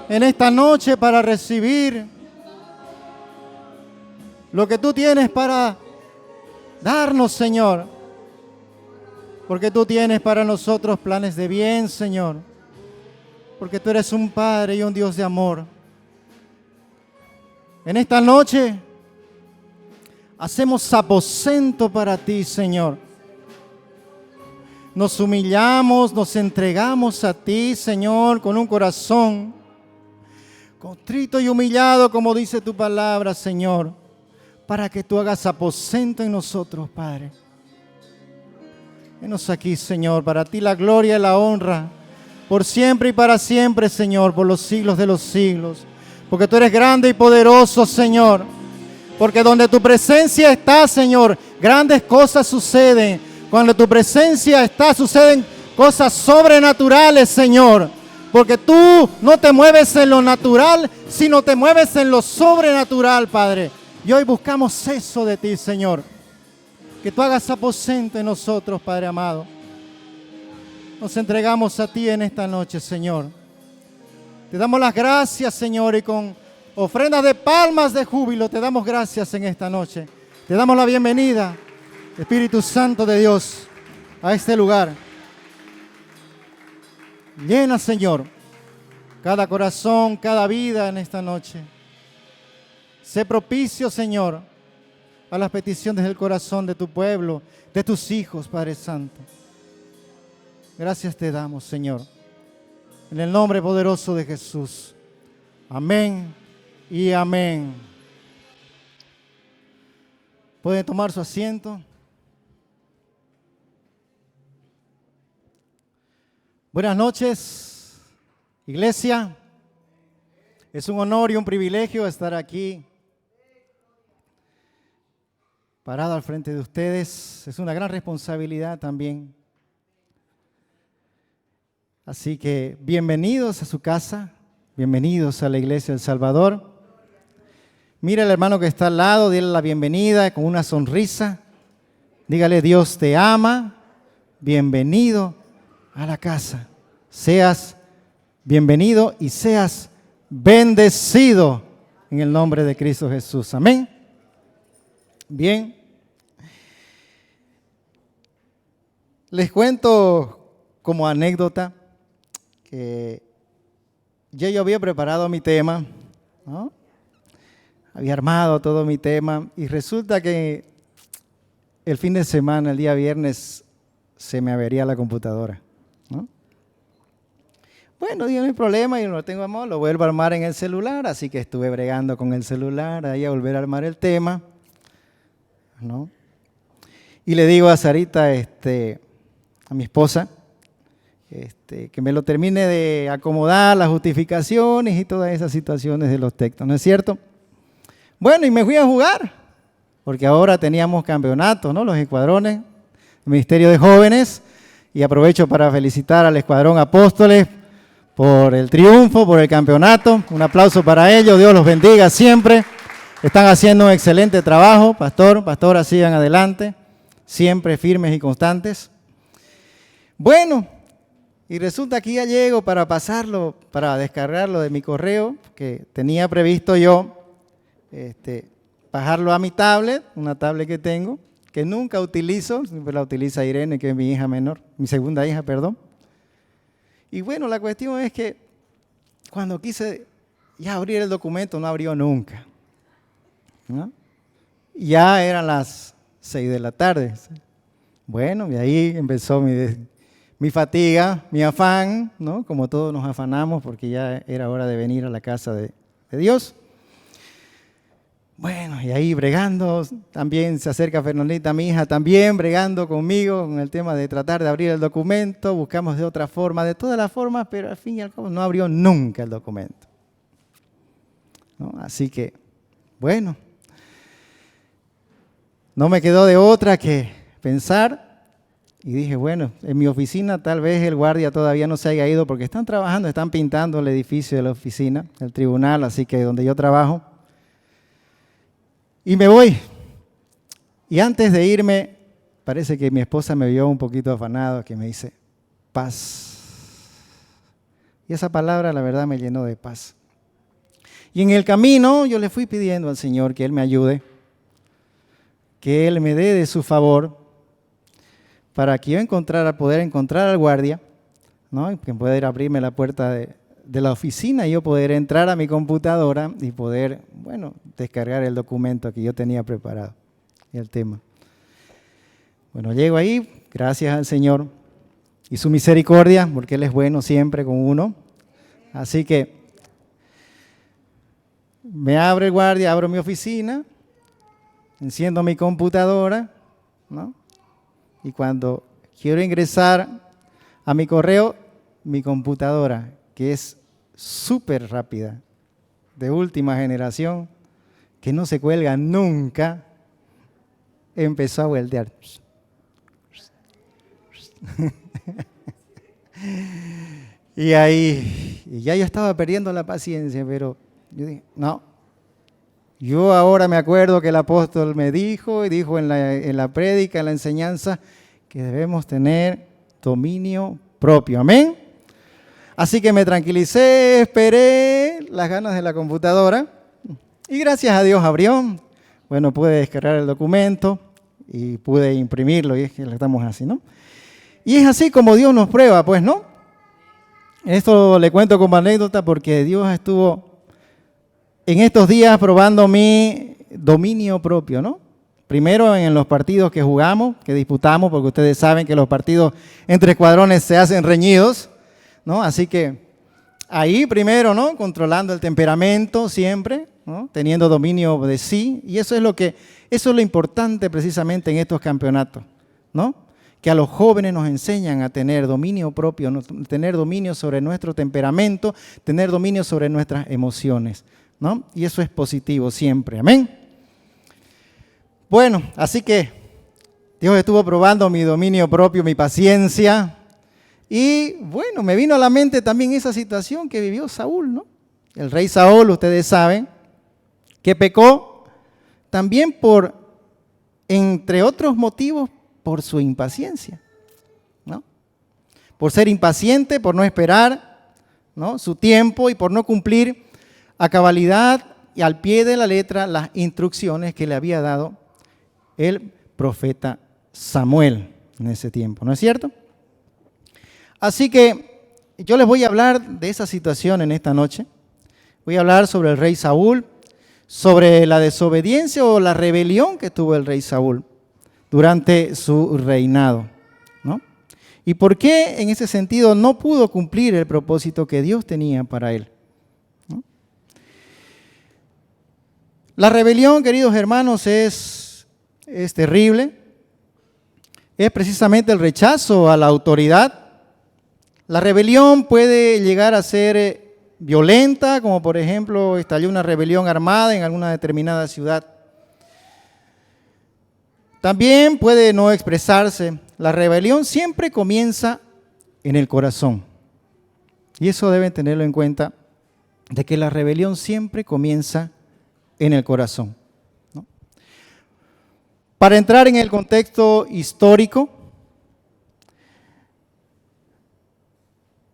en esta noche para recibir lo que tú tienes para darnos, Señor. Porque tú tienes para nosotros planes de bien, Señor. Porque tú eres un Padre y un Dios de amor. En esta noche hacemos aposento para ti, Señor. Nos humillamos, nos entregamos a ti, Señor, con un corazón contrito y humillado, como dice tu palabra, Señor, para que tú hagas aposento en nosotros, Padre. Venos aquí, Señor, para ti la gloria y la honra, por siempre y para siempre, Señor, por los siglos de los siglos. Porque tú eres grande y poderoso, Señor. Porque donde tu presencia está, Señor, grandes cosas suceden. Cuando tu presencia está, suceden cosas sobrenaturales, Señor. Porque tú no te mueves en lo natural, sino te mueves en lo sobrenatural, Padre. Y hoy buscamos eso de ti, Señor. Que tú hagas aposento en nosotros, Padre amado. Nos entregamos a ti en esta noche, Señor. Te damos las gracias, Señor, y con ofrendas de palmas de júbilo te damos gracias en esta noche. Te damos la bienvenida, Espíritu Santo de Dios, a este lugar. Llena, Señor, cada corazón, cada vida en esta noche. Sé propicio, Señor, a las peticiones del corazón de tu pueblo, de tus hijos, Padre Santo. Gracias te damos, Señor, en el nombre poderoso de Jesús. Amén y amén. ¿Pueden tomar su asiento? Buenas noches, iglesia. Es un honor y un privilegio estar aquí parado al frente de ustedes. Es una gran responsabilidad también. Así que bienvenidos a su casa, bienvenidos a la Iglesia del Salvador. Mira al hermano que está al lado, dile la bienvenida con una sonrisa. Dígale, Dios te ama, bienvenido a la casa. Seas bienvenido y seas bendecido en el nombre de Cristo Jesús. Amén. Bien. Les cuento como anécdota que yo había preparado mi tema, ¿no? Había armado todo mi tema y resulta que el fin de semana, el día viernes, se me avería la computadora, ¿no? Bueno, no hay problema, yo no lo tengo a mano, lo vuelvo a armar en el celular, así que estuve bregando con el celular ahí a volver a armar el tema, ¿no? Y le digo a Sarita, a mi esposa, que me lo termine de acomodar, las justificaciones y todas esas situaciones de los textos, ¿no es cierto? Bueno, y me fui a jugar, porque ahora teníamos campeonatos, ¿no? Los escuadrones, el Ministerio de Jóvenes, y aprovecho para felicitar al Escuadrón Apóstoles por el triunfo, por el campeonato. Un aplauso para ellos, Dios los bendiga siempre. Están haciendo un excelente trabajo, pastora, sigan adelante, siempre firmes y constantes. Bueno, y resulta que ya llego para pasarlo, para descargarlo de mi correo, que tenía previsto yo bajarlo a mi tablet, una tablet que tengo, que nunca utilizo, siempre la utiliza Irene, que es mi hija menor, mi segunda hija, perdón. Y bueno, la cuestión es que cuando quise ya abrir el documento, no abrió nunca, ¿no? Ya eran las 6 de la tarde. Bueno, y ahí empezó mi fatiga, mi afán, ¿no? Como todos nos afanamos porque ya era hora de venir a la casa de Dios. Bueno, y ahí bregando, también se acerca Fernandita, mi hija, también bregando conmigo con el tema de tratar de abrir el documento. Buscamos de otra forma, de todas las formas, pero al fin y al cabo no abrió nunca el documento, ¿no? Así que, bueno, no me quedó de otra que pensar y dije, bueno, en mi oficina tal vez el guardia todavía no se haya ido porque están trabajando, están pintando el edificio de la oficina, el tribunal, así que donde yo trabajo. Y me voy. Y antes de irme, parece que mi esposa me vio un poquito afanado, que me dice, paz, Y esa palabra, la verdad, me llenó de paz. Y en el camino yo le fui pidiendo al Señor que Él me ayude, que Él me dé de su favor, para que yo poder encontrar al guardia, ¿no? Y que pueda abrirme la puerta de la oficina y yo poder entrar a mi computadora y poder, descargar el documento que yo tenía preparado, el tema. Bueno, llego ahí, gracias al Señor y su misericordia, porque Él es bueno siempre con uno. Así que me abre el guardia, abro mi oficina, enciendo mi computadora, ¿no? Y cuando quiero ingresar a mi correo, mi computadora, que es súper rápida, de última generación, que no se cuelga nunca, empezó a voltear. Y ya yo estaba perdiendo la paciencia, pero yo dije, no. Yo ahora me acuerdo que el apóstol me dijo, y dijo en la prédica, en la enseñanza, que debemos tener dominio propio. Amén. Así que me tranquilicé, esperé las ganas de la computadora y gracias a Dios abrió. Bueno, pude descargar el documento y pude imprimirlo y es que lo estamos así, ¿no? Y es así como Dios nos prueba, pues, ¿no? Esto le cuento como anécdota porque Dios estuvo en estos días probando mi dominio propio, ¿no? Primero en los partidos que jugamos, que disputamos, porque ustedes saben que los partidos entre escuadrones se hacen reñidos, ¿no? Así que ahí primero, ¿no? Controlando el temperamento siempre, ¿no? Teniendo dominio de sí. Y eso es lo importante precisamente en estos campeonatos, ¿no? Que a los jóvenes nos enseñan a tener dominio propio, tener dominio sobre nuestro temperamento, tener dominio sobre nuestras emociones, ¿no? Y eso es positivo siempre. Amén. Bueno, así que Dios estuvo probando mi dominio propio, mi paciencia. Y bueno, me vino a la mente también esa situación que vivió Saúl, ¿no? El rey Saúl, ustedes saben, que pecó también entre otros motivos, por su impaciencia, ¿no? Por ser impaciente, por no esperar, ¿no? Su tiempo y por no cumplir a cabalidad y al pie de la letra las instrucciones que le había dado el profeta Samuel en ese tiempo, ¿no es cierto? Así que yo les voy a hablar de esa situación en esta noche. Voy a hablar sobre el rey Saúl, sobre la desobediencia o la rebelión que tuvo el rey Saúl durante su reinado, ¿no? Y por qué en ese sentido no pudo cumplir el propósito que Dios tenía para él, ¿no? La rebelión, queridos hermanos, es terrible. Es precisamente el rechazo a la autoridad. La rebelión puede llegar a ser violenta, como por ejemplo estalló una rebelión armada en alguna determinada ciudad. También puede no expresarse. La rebelión siempre comienza en el corazón. Y eso deben tenerlo en cuenta, de que la rebelión siempre comienza en el corazón, ¿no? Para entrar en el contexto histórico,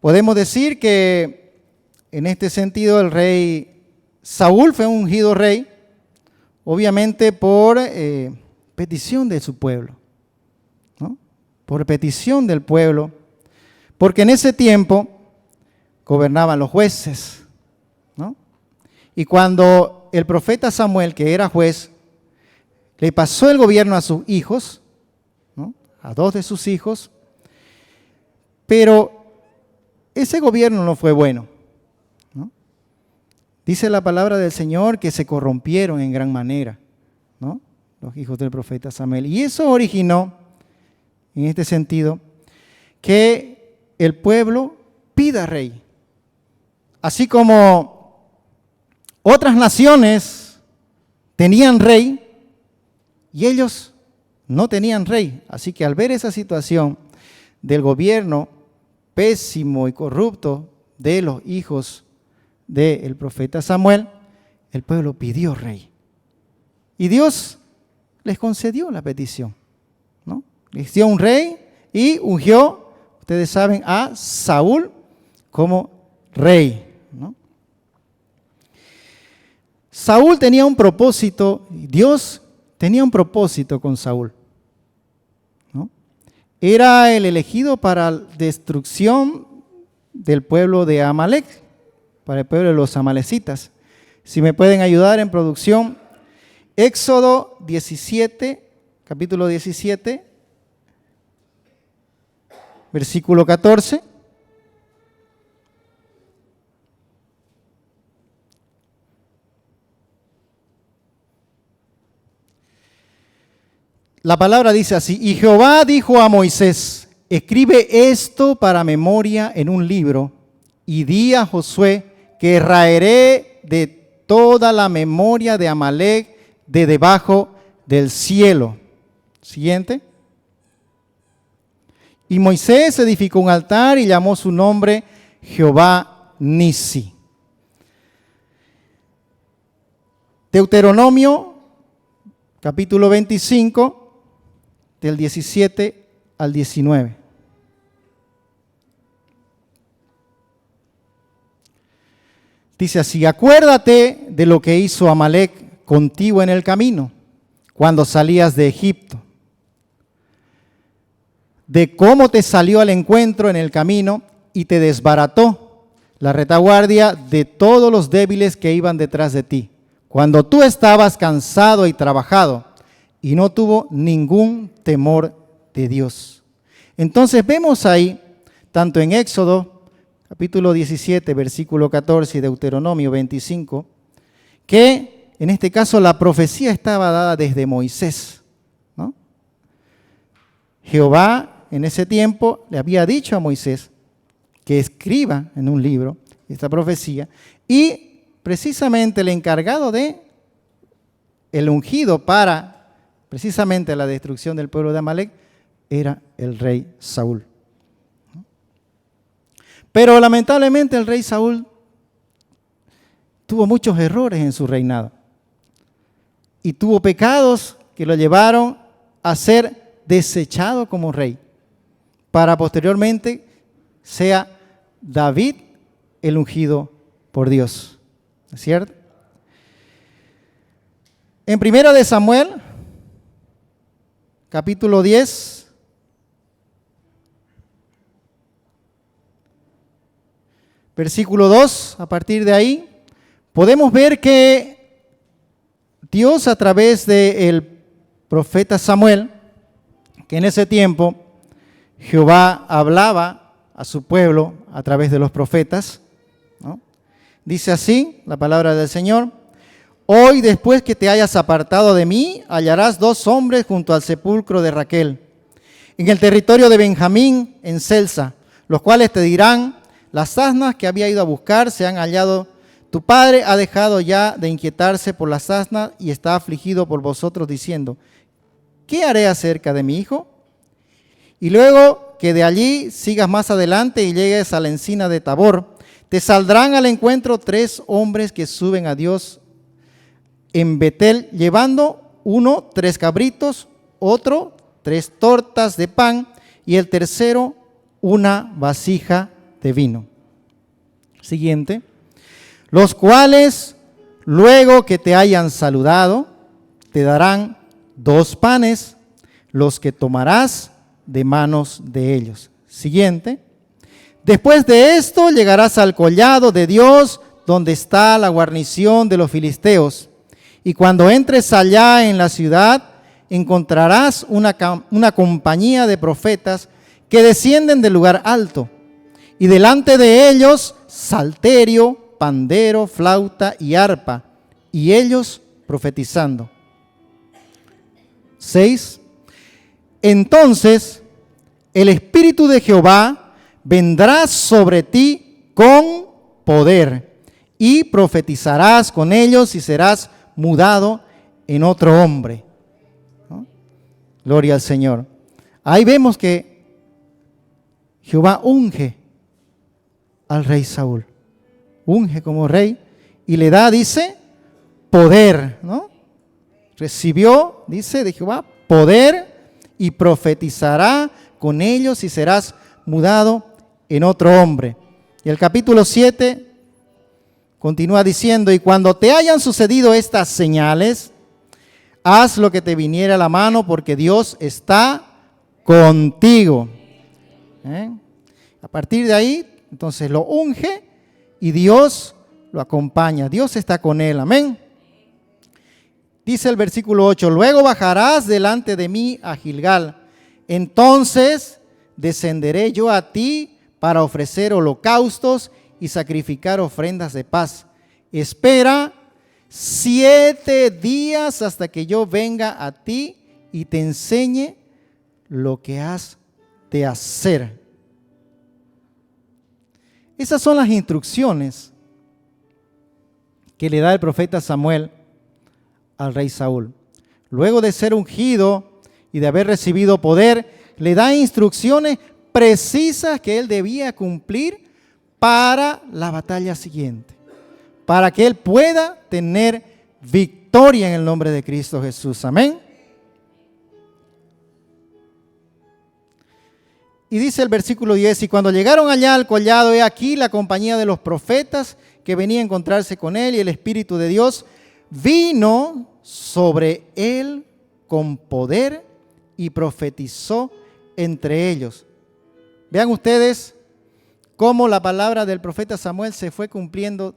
podemos decir que en este sentido el rey Saúl fue ungido rey, obviamente por petición de su pueblo, ¿no? Por petición del pueblo, porque en ese tiempo gobernaban los jueces, ¿no? Y cuando el profeta Samuel, que era juez, le pasó el gobierno a sus hijos, ¿no? A dos de sus hijos, pero ese gobierno no fue bueno, ¿no? Dice la palabra del Señor que se corrompieron en gran manera, ¿no? Los hijos del profeta Samuel. Y eso originó, en este sentido, que el pueblo pida rey. Así como otras naciones tenían rey y ellos no tenían rey. Así que al ver esa situación del gobierno pésimo y corrupto de los hijos del profeta Samuel, el pueblo pidió rey. Y Dios les concedió la petición, ¿no? Les dio un rey y ungió, ustedes saben, a Saúl como rey, ¿no? Saúl tenía un propósito, Dios tenía un propósito con Saúl, ¿no? Era el elegido para la destrucción del pueblo de Amalek, para el pueblo de los amalecitas. Si me pueden ayudar en producción, Éxodo 17, capítulo 17, versículo 14. La palabra dice así: y Jehová dijo a Moisés, escribe esto para memoria en un libro, y di a Josué que raeré de toda la memoria de Amalek de debajo del cielo. Siguiente. Y Moisés edificó un altar y llamó su nombre Jehová Nisi. Deuteronomio, capítulo 25, del 17 al 19. Dice así: acuérdate de lo que hizo Amalek contigo en el camino, cuando salías de Egipto, de cómo te salió al encuentro en el camino y te desbarató la retaguardia de todos los débiles que iban detrás de ti, cuando tú estabas cansado y trabajado, y no tuvo ningún temor de Dios. Entonces vemos ahí, tanto en Éxodo, capítulo 17, versículo 14, y Deuteronomio 25, que en este caso la profecía estaba dada desde Moisés, ¿no? Jehová en ese tiempo le había dicho a Moisés que escriba en un libro esta profecía, y precisamente el encargado de el ungido para precisamente la destrucción del pueblo de Amalek era el rey Saúl. Pero lamentablemente el rey Saúl tuvo muchos errores en su reinado y tuvo pecados que lo llevaron a ser desechado como rey, para posteriormente sea David el ungido por Dios. ¿Es cierto? En 1 de Samuel, capítulo 10, versículo 2, a partir de ahí, podemos ver que Dios, a través del profeta Samuel, que en ese tiempo Jehová hablaba a su pueblo a través de los profetas, ¿no? Dice así la palabra del Señor: hoy, después que te hayas apartado de mí, hallarás 2 hombres junto al sepulcro de Raquel, en el territorio de Benjamín, en Celsa, los cuales te dirán: las asnas que había ido a buscar se han hallado. Tu padre ha dejado ya de inquietarse por las asnas y está afligido por vosotros, diciendo: ¿qué haré acerca de mi hijo? Y luego que de allí sigas más adelante y llegues a la encina de Tabor, te saldrán al encuentro 3 hombres que suben a Dios en Betel, llevando uno 3 cabritos, otro 3 tortas de pan y el tercero una vasija de vino. Siguiente. Los cuales, luego que te hayan saludado, te darán 2 panes, los que tomarás de manos de ellos. Siguiente. Después de esto llegarás al collado de Dios, donde está la guarnición de los filisteos. Y cuando entres allá en la ciudad, encontrarás una compañía de profetas que descienden del lugar alto. Y delante de ellos, salterio, pandero, flauta y arpa, y ellos profetizando. 6. Entonces el Espíritu de Jehová vendrá sobre ti con poder, y profetizarás con ellos y serás mudado en otro hombre, ¿no? Gloria al Señor. Ahí vemos que Jehová unge al rey Saúl, unge como rey y le da, dice, poder, ¿no? Recibió, dice, de Jehová poder, y profetizará con ellos y serás mudado en otro hombre. Y el capítulo 7 continúa diciendo, y cuando te hayan sucedido estas señales, haz lo que te viniera a la mano, porque Dios está contigo. A partir de ahí, entonces lo unge y Dios lo acompaña. Dios está con él. Amén. Dice el versículo 8, luego bajarás delante de mí a Gilgal. Entonces descenderé yo a ti para ofrecer holocaustos y sacrificar ofrendas de paz. Espera 7 días hasta que yo venga a ti y te enseñe lo que has de hacer. Esas son las instrucciones que le da el profeta Samuel al rey Saúl. Luego de ser ungido y de haber recibido poder, le da instrucciones precisas que él debía cumplir para la batalla siguiente, para que él pueda tener victoria en el nombre de Cristo Jesús. Amén. Y dice el versículo 10, y cuando llegaron allá al collado, he aquí la compañía de los profetas que venía a encontrarse con él, y el Espíritu de Dios vino sobre él con poder y profetizó entre ellos. Vean ustedes cómo la palabra del profeta Samuel se fue cumpliendo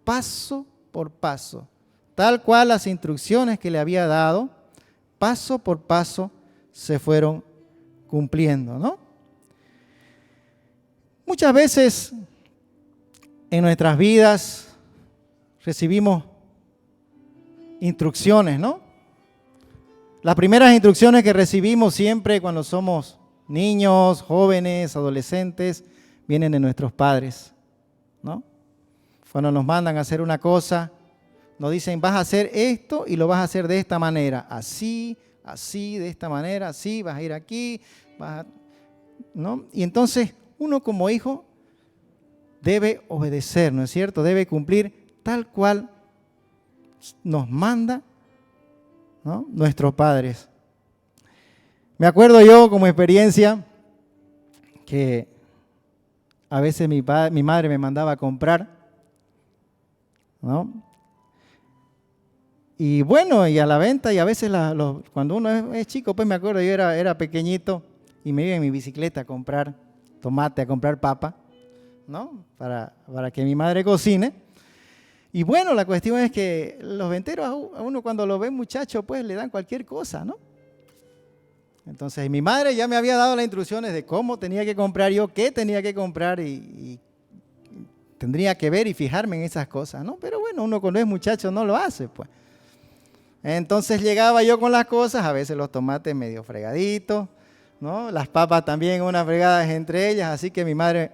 paso por paso, tal cual las instrucciones que le había dado, paso por paso se fueron cumpliendo, ¿no? Muchas veces en nuestras vidas recibimos instrucciones, ¿no? Las primeras instrucciones que recibimos siempre cuando somos niños, jóvenes, adolescentes, vienen de nuestros padres, ¿no? Cuando nos mandan a hacer una cosa, nos dicen, vas a hacer esto y lo vas a hacer de esta manera, así, así, de esta manera, así, vas a ir aquí, ¿no? Y entonces uno como hijo debe obedecer, ¿no es cierto? Debe cumplir tal cual nos manda, ¿no?, nuestros padres. Me acuerdo yo como experiencia que a veces mi madre me mandaba a comprar, ¿no? Y bueno, y a la venta, y a veces cuando uno es chico, pues me acuerdo, yo era pequeñito y me iba en mi bicicleta a comprar tomate, a comprar papa, ¿no? Para que mi madre cocine. Y bueno, la cuestión es que los venteros a uno cuando lo ven muchacho, pues le dan cualquier cosa, ¿no? Entonces mi madre ya me había dado las instrucciones de cómo tenía que comprar yo, qué tenía que comprar y tendría que ver y fijarme en esas cosas, ¿no? Pero bueno, uno cuando es muchacho no lo hace, pues. Entonces llegaba yo con las cosas, a veces los tomates medio fregaditos, ¿no? Las papas también unas fregadas entre ellas, así que mi madre,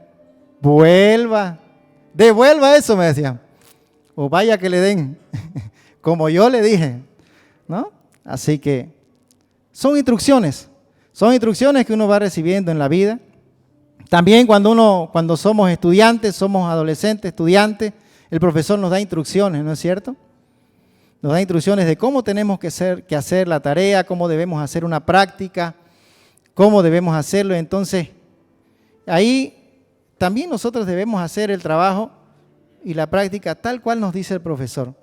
devuelva eso, me decía, o vaya que le den, como yo le dije, ¿no? Así que son instrucciones que uno va recibiendo en la vida. También cuando somos estudiantes, somos adolescentes, estudiantes, el profesor nos da instrucciones, ¿no es cierto? Nos da instrucciones de cómo tenemos que hacer la tarea, cómo debemos hacer una práctica, cómo debemos hacerlo. Entonces, ahí también nosotros debemos hacer el trabajo y la práctica tal cual nos dice el profesor.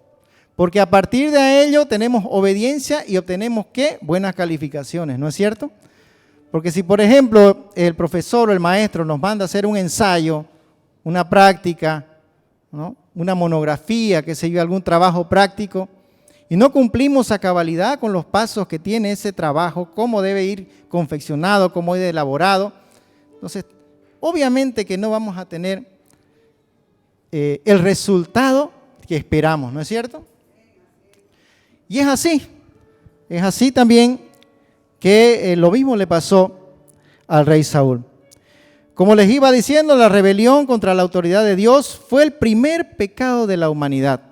Porque a partir de ello tenemos obediencia y obtenemos, ¿qué? Buenas calificaciones, ¿no es cierto? Porque si, por ejemplo, el profesor o el maestro nos manda a hacer un ensayo, una práctica, ¿no?, una monografía, qué sé yo, algún trabajo práctico, y no cumplimos a cabalidad con los pasos que tiene ese trabajo, cómo debe ir confeccionado, cómo debe ir elaborado, entonces, obviamente que no vamos a tener el resultado que esperamos, ¿no es cierto? Y es así también que lo mismo le pasó al rey Saúl. Como les iba diciendo, la rebelión contra la autoridad de Dios fue el primer pecado de la humanidad.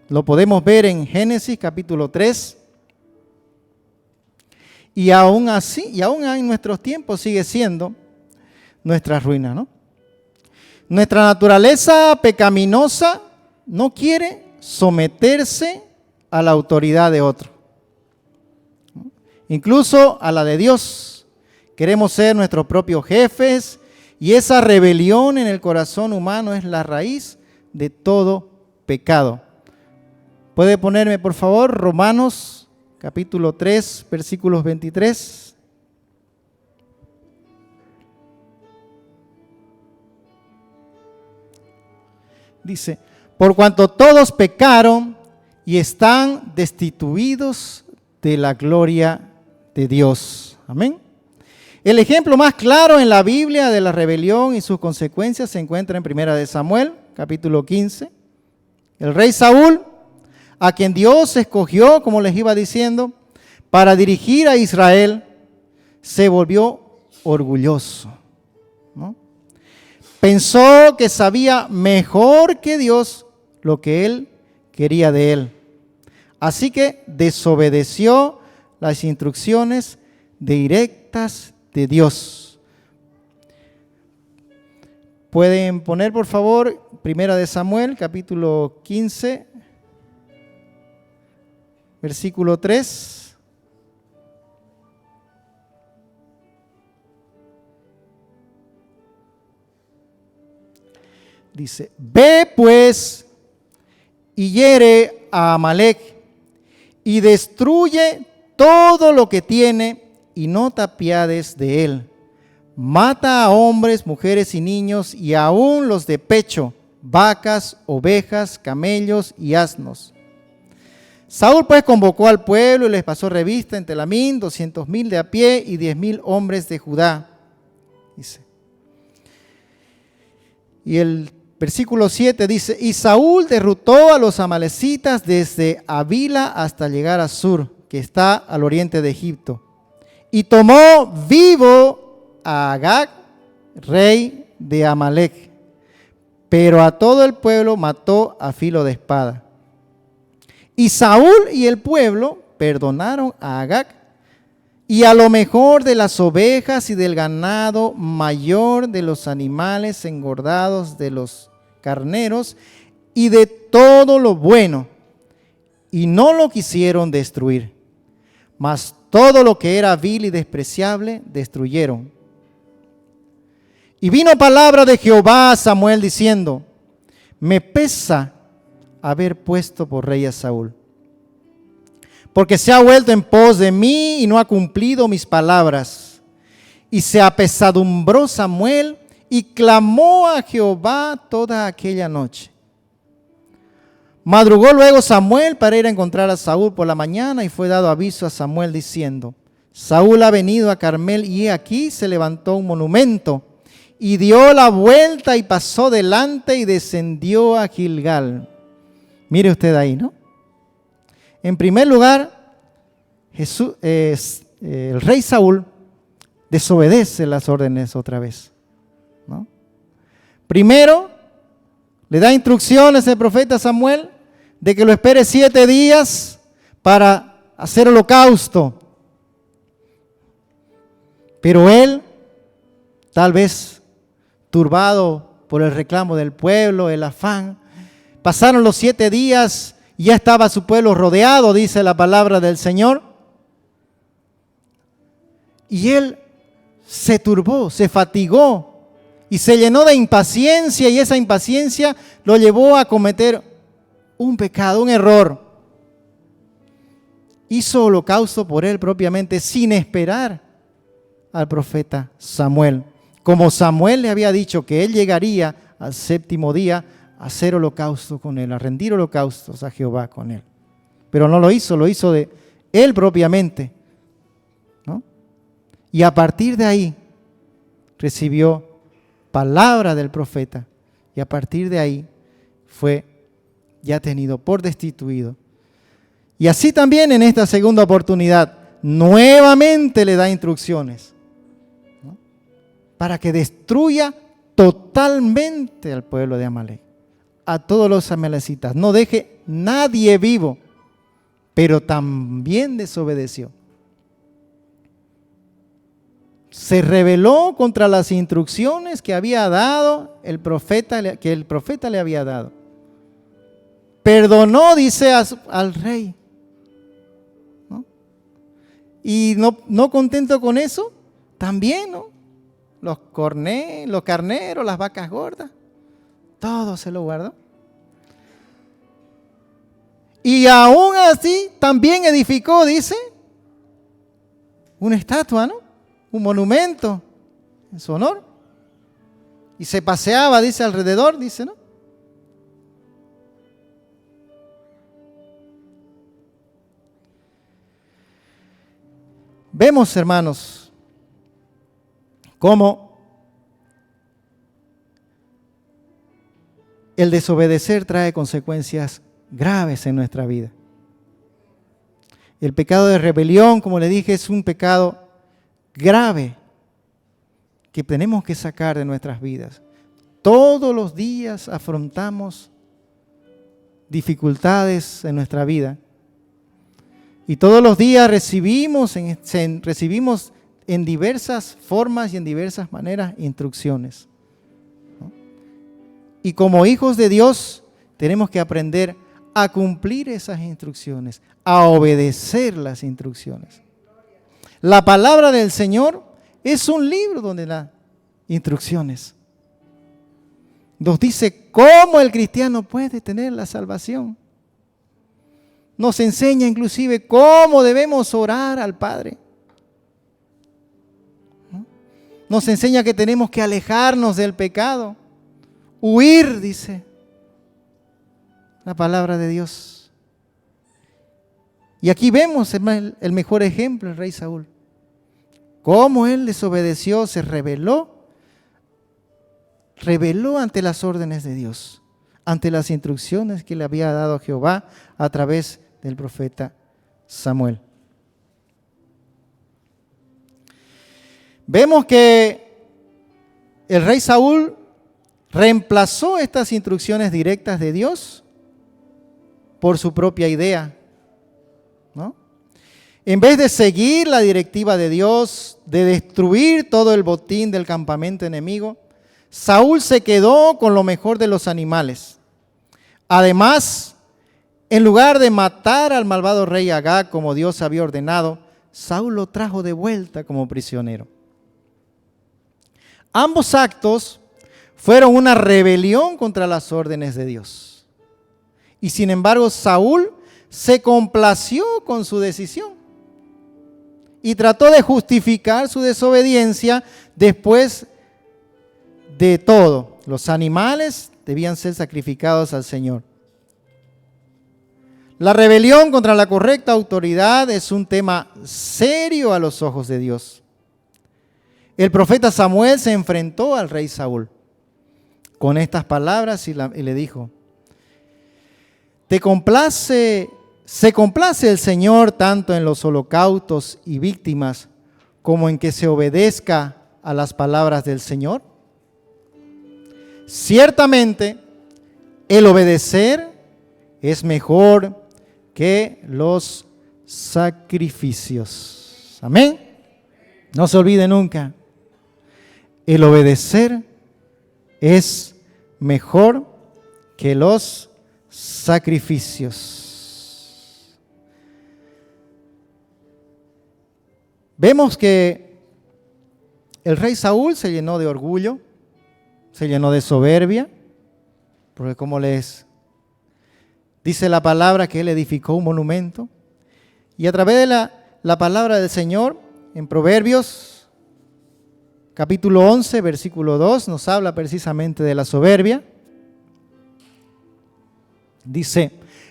Lo podemos ver en Génesis capítulo 3. Y aún así, y aún en nuestros tiempos sigue siendo nuestra ruina, ¿no? Nuestra naturaleza pecaminosa no quiere someterse a la autoridad de otro, incluso a la de Dios. Queremos ser nuestros propios jefes Y esa rebelión en el corazón humano es la raíz de todo pecado. ¿Puede ponerme, por favor, Romanos capítulo 3, versículos 23? Dice, por cuanto todos pecaron y están destituidos de la gloria de Dios. Amén. El ejemplo más claro en la Biblia de la rebelión y sus consecuencias se encuentra en 1 Samuel, capítulo 15. El rey Saúl, a quien Dios escogió, como les iba diciendo, para dirigir a Israel, se volvió orgulloso, ¿no? Pensó que sabía mejor que Dios lo que él quería de él. Así que desobedeció las instrucciones directas de Dios. Pueden poner, por favor, 1 Samuel, capítulo 15, versículo 3. Dice, ve pues y hiere a Amalec y destruye todo lo que tiene y no te apiades de él. Mata a hombres, mujeres y niños y aún los de pecho, vacas, ovejas, camellos y asnos. Saúl pues convocó al pueblo y les pasó revista en Telamín, 200,000 de a pie y 10,000 hombres de Judá. Dice. Y el versículo 7 dice, y Saúl derrotó a los amalecitas desde Avila hasta llegar a Sur, que está al oriente de Egipto. Y tomó vivo a Agag, rey de Amalec, pero a todo el pueblo mató a filo de espada. Y Saúl y el pueblo perdonaron a Agag y a lo mejor de las ovejas y del ganado mayor de los animales engordados de los carneros y de todo lo bueno, y no lo quisieron destruir, mas todo lo que era vil y despreciable destruyeron. Y vino palabra de Jehová a Samuel diciendo, me pesa haber puesto por rey a Saúl, porque se ha vuelto en pos de mí y no ha cumplido mis palabras. Y se apesadumbró Samuel y clamó a Jehová toda aquella noche. Madrugó luego Samuel para ir a encontrar a Saúl por la mañana y fue dado aviso a Samuel diciendo, Saúl ha venido a Carmel y he aquí se levantó un monumento y dio la vuelta y pasó delante y descendió a Gilgal. Mire usted ahí, ¿no? En primer lugar, el rey Saúl desobedece las órdenes otra vez, ¿no? Primero, le da instrucciones el profeta Samuel de que lo espere 7 días para hacer holocausto. Pero él, tal vez turbado por el reclamo del pueblo, el afán, pasaron los 7 días y ya estaba su pueblo rodeado, dice la palabra del Señor. Y él se turbó, se fatigó y se llenó de impaciencia, y esa impaciencia lo llevó a cometer un pecado, un error. Hizo holocausto por él propiamente sin esperar al profeta Samuel. Como Samuel le había dicho que él llegaría al 7º día a hacer holocausto con él, a rendir holocaustos a Jehová con él. Pero no lo hizo de él propiamente, ¿no? Y a partir de ahí recibió palabra del profeta y a partir de ahí fue ya tenido por destituido. Y así también en esta segunda oportunidad nuevamente le da instrucciones, ¿no? Para que destruya totalmente al pueblo de Amalec, a todos los amalecitas, no deje nadie vivo, pero también desobedeció. Se rebeló contra las instrucciones que había dado el profeta, que el profeta le había dado. Perdonó, dice, al rey, ¿no? Y no contento con eso, también, ¿no? los carneros, las vacas gordas, todo se lo guardó. Y aún así también edificó, dice, una estatua, ¿no? Un monumento en su honor. Y se paseaba, dice, alrededor, dice, ¿no? Vemos, hermanos, cómo el desobedecer trae consecuencias graves en nuestra vida. El pecado de rebelión, como le dije, es un pecado grave que tenemos que sacar de nuestras vidas. Todos los días afrontamos dificultades en nuestra vida y todos los días recibimos en diversas formas y en diversas maneras instrucciones, ¿no? Y como hijos de Dios tenemos que aprender a cumplir esas instrucciones, a obedecer las instrucciones. La palabra del Señor es un libro donde las instrucciones nos dice cómo el cristiano puede tener la salvación. Nos enseña inclusive cómo debemos orar al Padre. Nos enseña que tenemos que alejarnos del pecado, huir, dice la palabra de Dios. Y aquí vemos el mejor ejemplo, el rey Saúl. Cómo él desobedeció, se rebeló ante las órdenes de Dios, ante las instrucciones que le había dado Jehová a través del profeta Samuel. Vemos que el rey Saúl reemplazó estas instrucciones directas de Dios por su propia idea, ¿no? En vez de seguir la directiva de Dios, de destruir todo el botín del campamento enemigo, Saúl se quedó con lo mejor de los animales. Además, en lugar de matar al malvado rey Agag como Dios había ordenado, Saúl lo trajo de vuelta como prisionero. Ambos actos fueron una rebelión contra las órdenes de Dios. Y sin embargo, Saúl se complació con su decisión y trató de justificar su desobediencia. Después de todo, los animales debían ser sacrificados al Señor. La rebelión contra la correcta autoridad es un tema serio a los ojos de Dios. El profeta Samuel se enfrentó al rey Saúl con estas palabras y le dijo: ¿Se complace el Señor tanto en los holocaustos y víctimas como en que se obedezca a las palabras del Señor? Ciertamente, el obedecer es mejor que los sacrificios. Amén. No se olvide nunca. El obedecer es mejor que los sacrificios. Vemos que el rey Saúl se llenó de orgullo, se llenó de soberbia, porque como les dice la palabra que él edificó un monumento, y a través de la palabra del Señor en Proverbios capítulo 11, versículo 2, nos habla precisamente de la soberbia. Dice: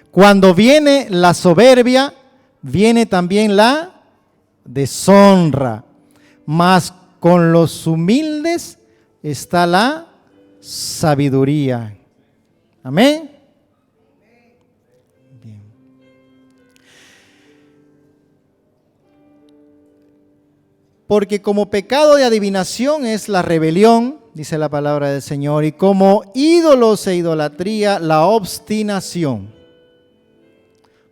cuando viene la soberbia, viene también la deshonra, mas con los humildes está la sabiduría. Amén. Bien. Porque como pecado de adivinación es la rebelión, dice la palabra del Señor, y como ídolos e idolatría la obstinación.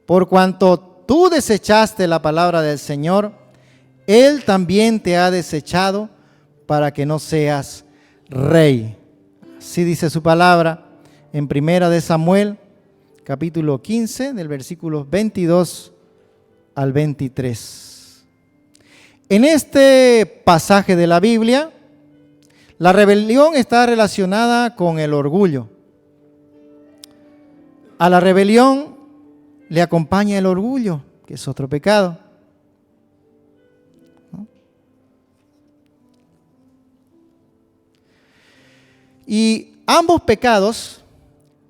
Por cuanto tú desechaste la palabra del Señor, Él también te ha desechado para que no seas rey. Así dice su palabra en Primera de Samuel, capítulo 15, del versículo 22 al 23. En este pasaje de la Biblia La rebelión está relacionada con el orgullo. A la rebelión le acompaña el orgullo, que es otro pecado. ¿No? Y ambos pecados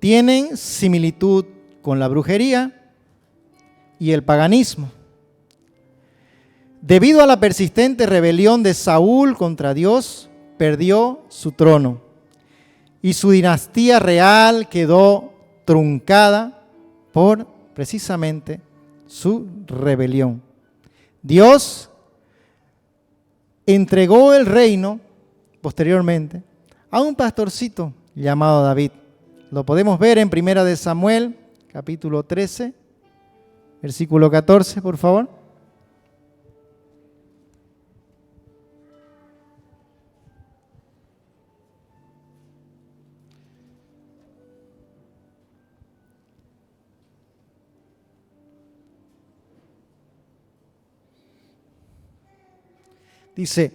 tienen similitud con la brujería y el paganismo. Debido a la persistente rebelión de Saúl contra Dios, perdió su trono y su dinastía real quedó truncada por precisamente su rebelión. Dios entregó el reino posteriormente a un pastorcito llamado David. Lo podemos ver en 1 de Samuel, capítulo 13, versículo 14, por favor. Dice,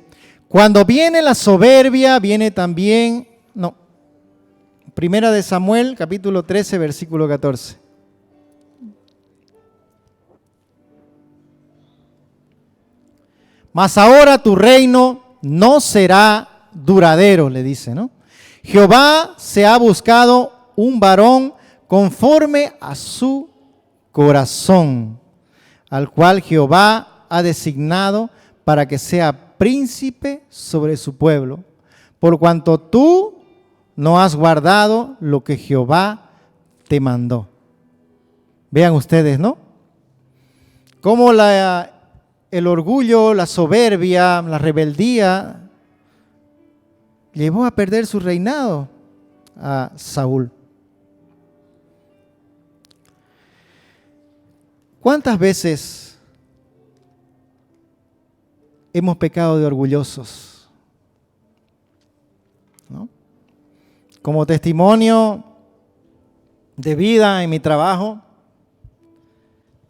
cuando viene la soberbia, viene también, no, 1 de Samuel, capítulo 13, versículo 14. Mas ahora tu reino no será duradero, le dice, ¿no? Jehová se ha buscado un varón conforme a su corazón, al cual Jehová ha designado para que sea príncipe sobre su pueblo, por cuanto tú no has guardado lo que Jehová te mandó. Vean ustedes, ¿no? Cómo el orgullo, la soberbia, la rebeldía llevó a perder su reinado a Saúl. ¿Cuántas veces hemos pecado de orgullosos? ¿No? Como testimonio de vida en mi trabajo,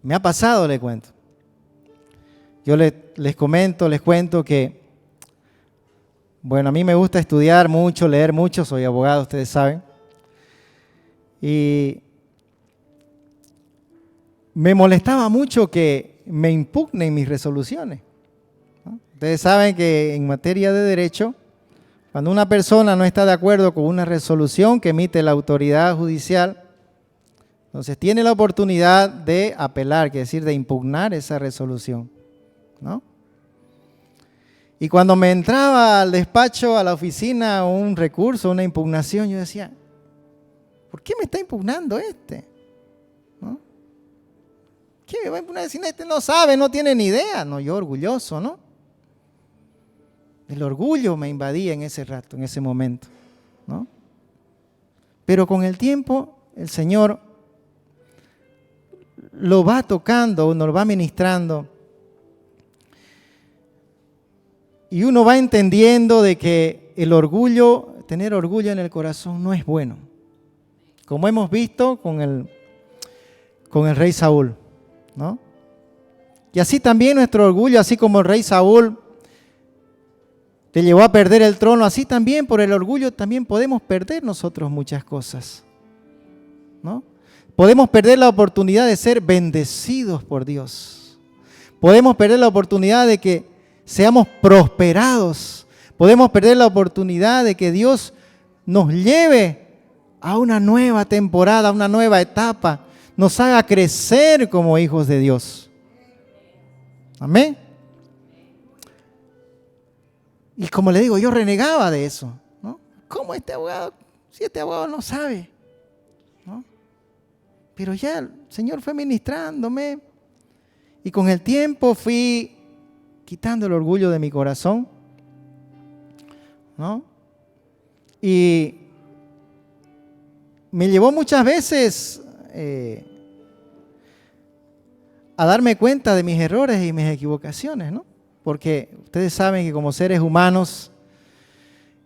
me ha pasado, le cuento. Yo les cuento que, bueno, a mí me gusta estudiar mucho, leer mucho, soy abogado, ustedes saben. Y me molestaba mucho que me impugnen mis resoluciones, ¿no? Ustedes saben que en materia de derecho, cuando una persona no está de acuerdo con una resolución que emite la autoridad judicial, entonces tiene la oportunidad de apelar, que es decir, de impugnar esa resolución, ¿no? Y cuando me entraba al despacho, a la oficina, un recurso, una impugnación, yo decía, ¿por qué me está impugnando este? ¿No? ¿Qué me va a impugnar si este no sabe, no tiene ni idea? No, yo orgulloso, ¿no? El orgullo me invadía en ese rato, en ese momento, ¿no? Pero con el tiempo, el Señor lo va tocando, nos lo va ministrando. Y uno va entendiendo de que el orgullo, tener orgullo en el corazón no es bueno. Como hemos visto con el rey Saúl, ¿no? Y así también nuestro orgullo, así como el rey Saúl te llevó a perder el trono, así también por el orgullo también podemos perder nosotros muchas cosas, ¿no? Podemos perder la oportunidad de ser bendecidos por Dios. Podemos perder la oportunidad de que seamos prosperados. Podemos perder la oportunidad de que Dios nos lleve a una nueva temporada, a una nueva etapa, nos haga crecer como hijos de Dios. Amén. Y como le digo, yo renegaba de eso, ¿no? ¿Cómo este abogado, si este abogado no sabe? ¿No? Pero ya el Señor fue ministrándome y con el tiempo fui quitando el orgullo de mi corazón, ¿no? Y me llevó muchas veces a darme cuenta de mis errores y mis equivocaciones, ¿no? Porque ustedes saben que como seres humanos,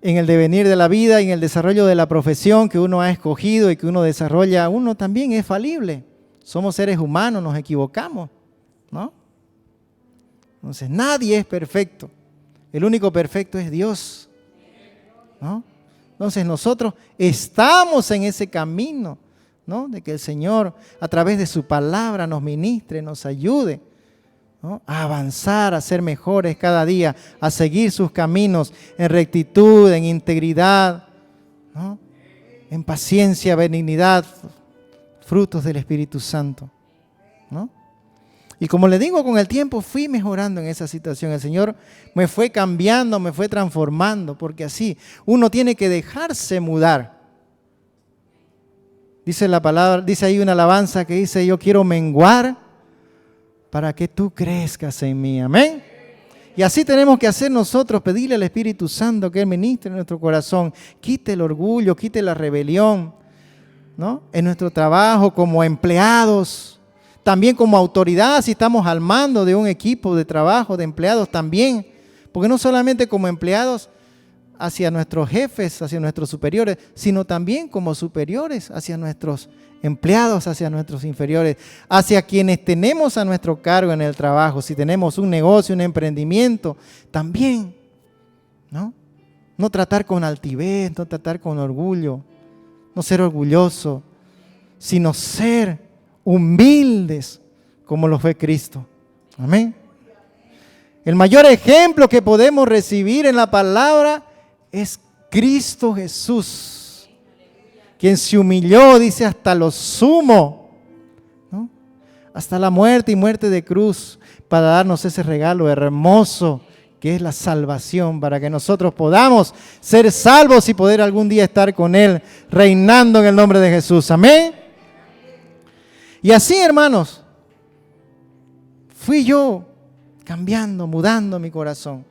en el devenir de la vida y en el desarrollo de la profesión que uno ha escogido y que uno desarrolla, uno también es falible. Somos seres humanos, nos equivocamos, ¿no? Entonces nadie es perfecto. El único perfecto es Dios. ¿no? Entonces nosotros estamos en ese camino, ¿no? De que el Señor a través de su palabra nos ministre, nos ayude, ¿no? A avanzar, a ser mejores cada día, a seguir sus caminos en rectitud, en integridad, ¿no? En paciencia, benignidad, frutos del Espíritu Santo, ¿no? Y como le digo, con el tiempo fui mejorando en esa situación. El Señor me fue cambiando, me fue transformando, porque así uno tiene que dejarse mudar. Dice la palabra, dice ahí una alabanza que dice: yo quiero menguar para que tú crezcas en mí. Amén. Y así tenemos que hacer nosotros, pedirle al Espíritu Santo que Él ministre en nuestro corazón, quite el orgullo, quite la rebelión, ¿no? En nuestro trabajo como empleados. También como autoridad, si estamos al mando de un equipo de trabajo, de empleados también. Porque no solamente como empleados hacia nuestros jefes, hacia nuestros superiores, sino también como superiores hacia nuestros empleados, hacia nuestros inferiores, hacia quienes tenemos a nuestro cargo en el trabajo. Si tenemos un negocio, un emprendimiento, también, ¿no? No tratar con altivez, no tratar con orgullo, no ser orgulloso, sino ser humildes como lo fue Cristo. Amén. El mayor ejemplo que podemos recibir en la palabra es Cristo Jesús, quien se humilló, dice, hasta lo sumo, ¿no? Hasta la muerte y muerte de cruz, para darnos ese regalo hermoso que es la salvación, para que nosotros podamos ser salvos y poder algún día estar con Él, reinando en el nombre de Jesús. Amén. Y así, hermanos, fui yo cambiando, mudando mi corazón,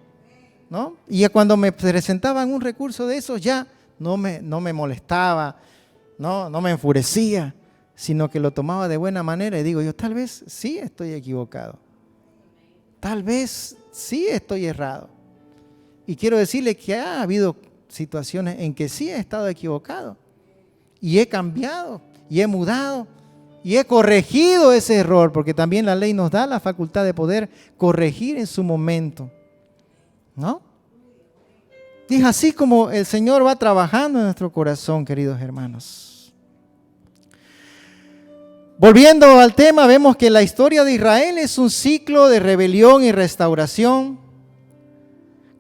¿no? Y cuando me presentaban un recurso de esos, ya no me molestaba, no me enfurecía, sino que lo tomaba de buena manera y digo yo, tal vez sí estoy equivocado, tal vez sí estoy errado. Y quiero decirle que ha habido situaciones en que sí he estado equivocado y he cambiado y he mudado. Y he corregido ese error, porque también la ley nos da la facultad de poder corregir en su momento, ¿no? Y es así como el Señor va trabajando en nuestro corazón, queridos hermanos. Volviendo al tema, vemos que la historia de Israel es un ciclo de rebelión y restauración.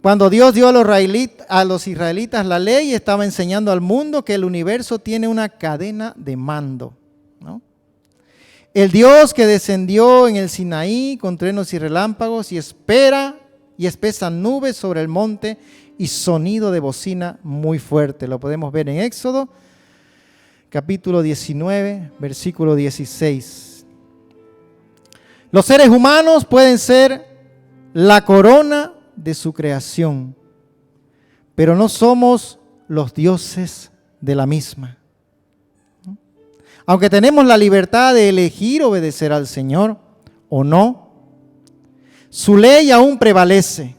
Cuando Dios dio a los israelitas la ley, estaba enseñando al mundo que el universo tiene una cadena de mando, ¿no? El Dios que descendió en el Sinaí con truenos y relámpagos y espesa nubes sobre el monte y sonido de bocina muy fuerte. Lo podemos ver en Éxodo, capítulo 19, versículo 16. Los seres humanos pueden ser la corona de su creación, pero no somos los dioses de la misma. Aunque tenemos la libertad de elegir obedecer al Señor o no, su ley aún prevalece.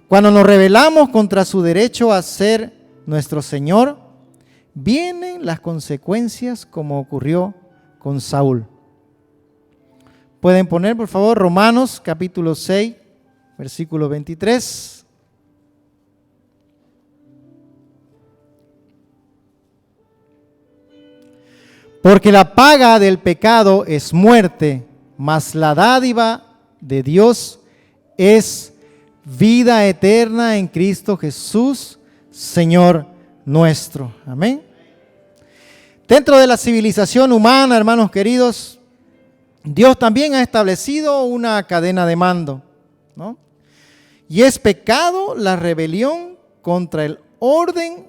Cuando nos rebelamos contra su derecho a ser nuestro Señor, vienen las consecuencias como ocurrió con Saúl. Pueden poner, por favor, Romanos capítulo 6, versículo 23. Porque la paga del pecado es muerte, mas la dádiva de Dios es vida eterna en Cristo Jesús, Señor nuestro. Amén. Dentro de la civilización humana, hermanos queridos, Dios también ha establecido una cadena de mando, ¿no? Y es pecado la rebelión contra el orden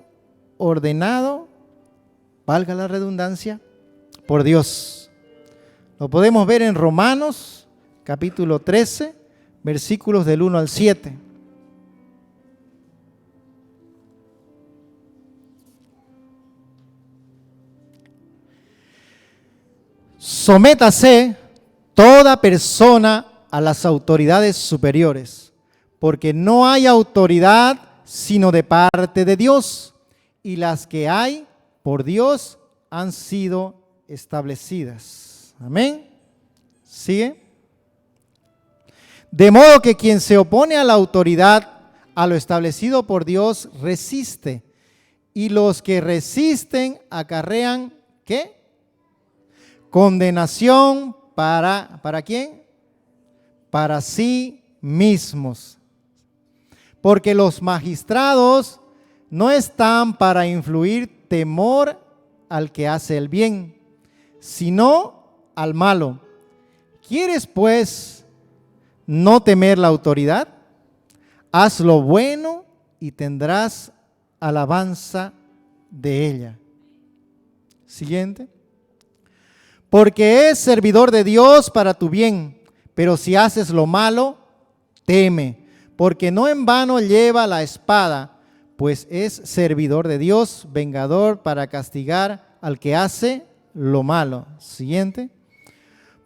ordenado, valga la redundancia, por Dios. Lo podemos ver en Romanos, capítulo 13, versículos del 1 al 7. Sométase toda persona a las autoridades superiores, porque no hay autoridad sino de parte de Dios, y las que hay por Dios han sido establecidas. Amén. ¿Sigue? De modo que quien se opone a la autoridad, a lo establecido por Dios resiste, y los que resisten acarrean, ¿qué? Condenación ¿para quién? Para sí mismos. Porque los magistrados no están para influir temor al que hace el bien, sino al malo. ¿Quieres, pues, no temer la autoridad? Haz lo bueno y tendrás alabanza de ella. Siguiente. Porque es servidor de Dios para tu bien, pero si haces lo malo, teme, porque no en vano lleva la espada, pues es servidor de Dios, vengador para castigar al que hace lo malo. Siguiente.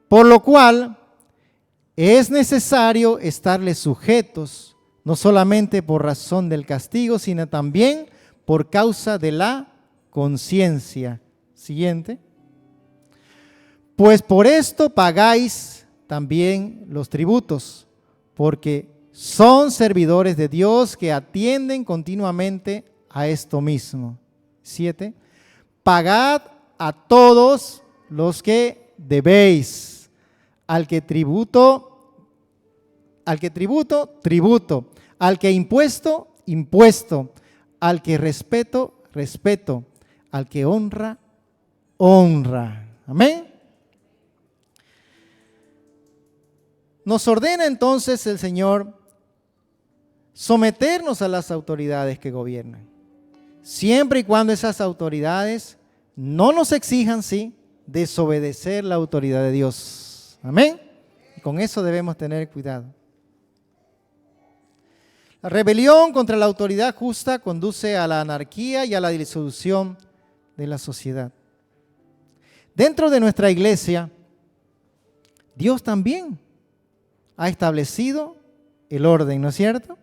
Por lo cual es necesario estarles sujetos, no solamente por razón del castigo, sino también por causa de la conciencia. Siguiente. Pues por esto pagáis también los tributos, porque son servidores de Dios que atienden continuamente a esto mismo. 7. Pagad a todos los que debéis, al que tributo, tributo, al que impuesto, impuesto, al que respeto, respeto, al que honra, honra. Amén. Nos ordena entonces el Señor someternos a las autoridades que gobiernan, siempre y cuando esas autoridades no nos exijan, sí, desobedecer la autoridad de Dios. Amén. Y con eso debemos tener cuidado. La rebelión contra la autoridad justa conduce a la anarquía y a la disolución de la sociedad. Dentro de nuestra iglesia, Dios también ha establecido el orden, ¿no es cierto?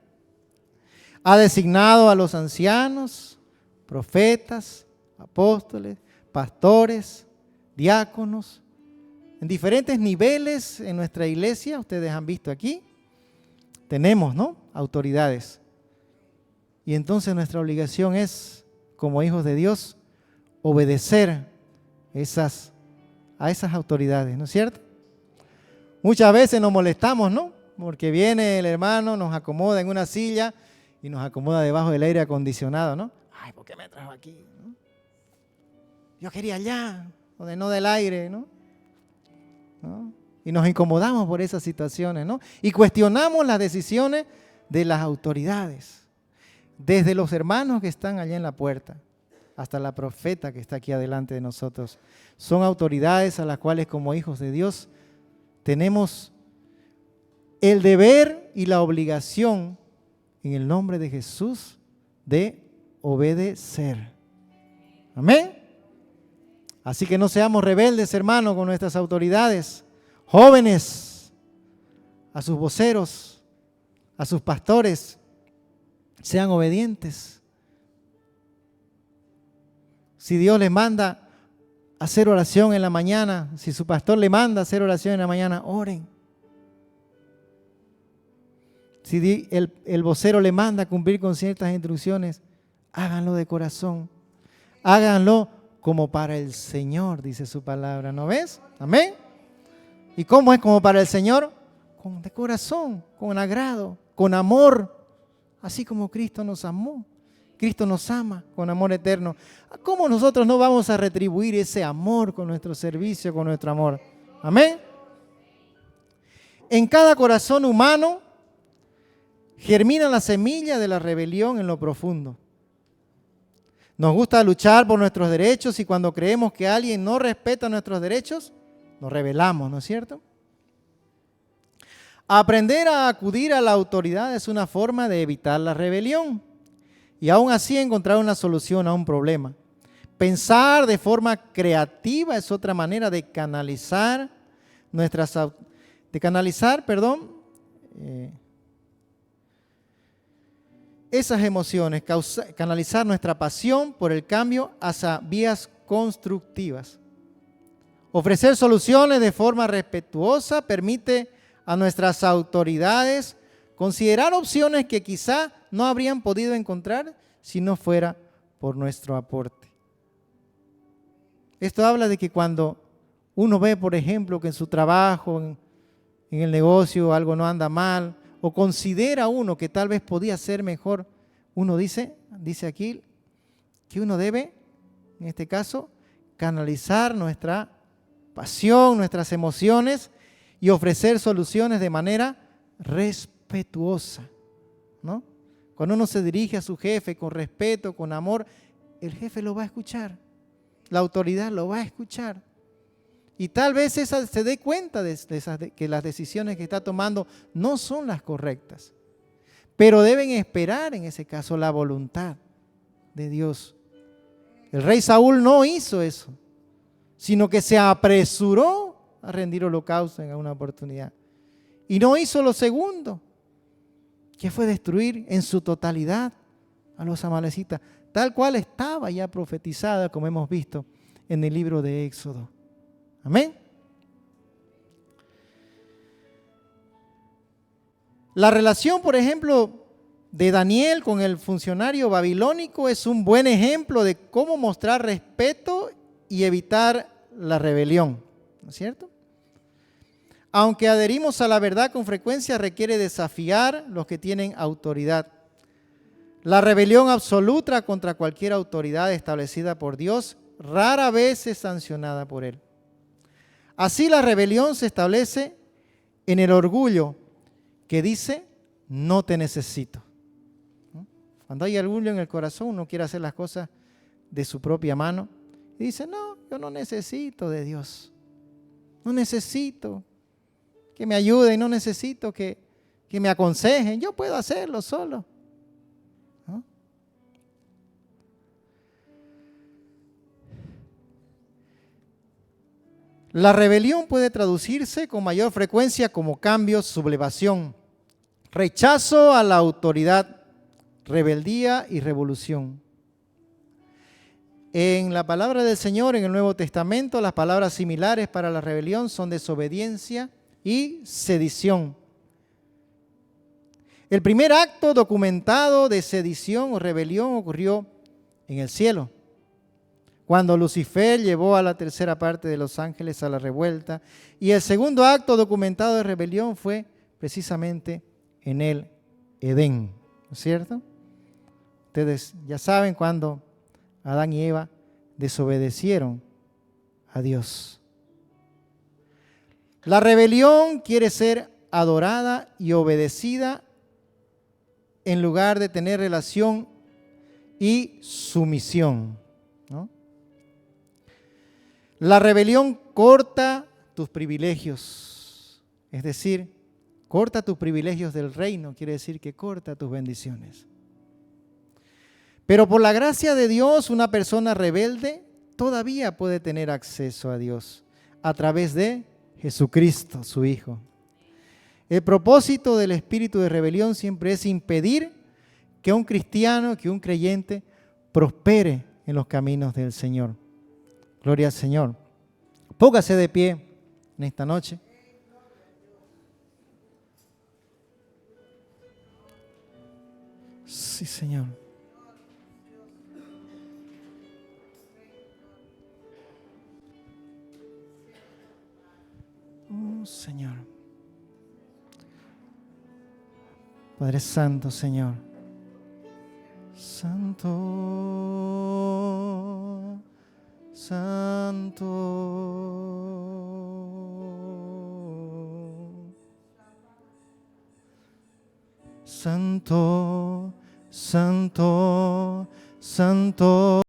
Ha designado a los ancianos, profetas, apóstoles, pastores, diáconos, en diferentes niveles en nuestra iglesia. Ustedes han visto aquí, tenemos, ¿no?, autoridades. Y entonces nuestra obligación es, como hijos de Dios, obedecer a esas autoridades, ¿no es cierto? Muchas veces nos molestamos, ¿no? Porque viene el hermano, nos acomoda en una silla y nos acomoda debajo del aire acondicionado, ¿no? Ay, ¿por qué me trajo aquí? ¿No? Yo quería allá, donde no del aire, ¿no? Y nos incomodamos por esas situaciones, ¿no? Y cuestionamos las decisiones de las autoridades, desde los hermanos que están allá en la puerta hasta la profeta que está aquí adelante de nosotros. Son autoridades a las cuales, como hijos de Dios, tenemos el deber y la obligación, en el nombre de Jesús, de obedecer. Amén. Así que no seamos rebeldes, hermanos, con nuestras autoridades. Jóvenes, a sus voceros, a sus pastores, sean obedientes. Si Dios les manda hacer oración en la mañana, si su pastor le manda hacer oración en la mañana, oren. Si el vocero le manda cumplir con ciertas instrucciones, háganlo de corazón. Háganlo como para el Señor, dice su palabra, ¿no ves? Amén. ¿Y cómo es como para el Señor? De corazón, con agrado, con amor, así como Cristo nos amó. Cristo nos ama con amor eterno. ¿Cómo nosotros no vamos a retribuir ese amor con nuestro servicio, con nuestro amor? Amén. En cada corazón humano germina la semilla de la rebelión en lo profundo. Nos gusta luchar por nuestros derechos y cuando creemos que alguien no respeta nuestros derechos, nos rebelamos, ¿no es cierto? Aprender a acudir a la autoridad es una forma de evitar la rebelión y aún así encontrar una solución a un problema. Pensar de forma creativa es otra manera de canalizar esas emociones, canalizar nuestra pasión por el cambio hacia vías constructivas. Ofrecer soluciones de forma respetuosa permite a nuestras autoridades considerar opciones que quizá no habrían podido encontrar si no fuera por nuestro aporte. Esto habla de que cuando uno ve, por ejemplo, que en su trabajo, en el negocio, algo no anda mal, o considera uno que tal vez podía ser mejor, uno dice aquí que uno debe, en este caso, canalizar nuestra pasión, nuestras emociones y ofrecer soluciones de manera respetuosa, ¿no? Cuando uno se dirige a su jefe con respeto, con amor, el jefe lo va a escuchar, la autoridad lo va a escuchar. Y tal vez se dé cuenta de que las decisiones que está tomando no son las correctas, pero deben esperar en ese caso la voluntad de Dios. El rey Saúl no hizo eso, sino que se apresuró a rendir holocausto en una oportunidad. Y no hizo lo segundo, que fue destruir en su totalidad a los amalecitas, tal cual estaba ya profetizada, como hemos visto en el libro de Éxodo. Amén. La relación, por ejemplo, de Daniel con el funcionario babilónico es un buen ejemplo de cómo mostrar respeto y evitar la rebelión, ¿no es cierto? Aunque adherimos a la verdad con frecuencia, requiere desafiar los que tienen autoridad. La rebelión absoluta contra cualquier autoridad establecida por Dios rara vez es sancionada por Él. Así la rebelión se establece en el orgullo que dice, no te necesito. Cuando hay orgullo en el corazón, uno quiere hacer las cosas de su propia mano y dice, no, yo no necesito de Dios. No necesito que me ayuden, no necesito que me aconsejen, yo puedo hacerlo solo. ¿No? La rebelión puede traducirse con mayor frecuencia como cambio, sublevación, rechazo a la autoridad, rebeldía y revolución. En la palabra del Señor, en el Nuevo Testamento, las palabras similares para la rebelión son desobediencia y sedición. El primer acto documentado de sedición o rebelión ocurrió en el cielo, cuando Lucifer llevó a la tercera parte de los ángeles a la revuelta, y el segundo acto documentado de rebelión fue precisamente en el Edén, ¿no es cierto? Ustedes ya saben cuando Adán y Eva desobedecieron a Dios. La rebelión quiere ser adorada y obedecida en lugar de tener relación y sumisión, ¿no? La rebelión corta tus privilegios, es decir, corta tus privilegios del reino, quiere decir que corta tus bendiciones. Pero por la gracia de Dios, una persona rebelde todavía puede tener acceso a Dios a través de Jesucristo, su Hijo. El propósito del espíritu de rebelión siempre es impedir que un cristiano, que un creyente prospere en los caminos del Señor. Gloria al Señor. Póngase de pie en esta noche. Sí, Señor. Oh, Señor. Padre Santo, Señor. Santo, Santo. Santo, Santo, Santo.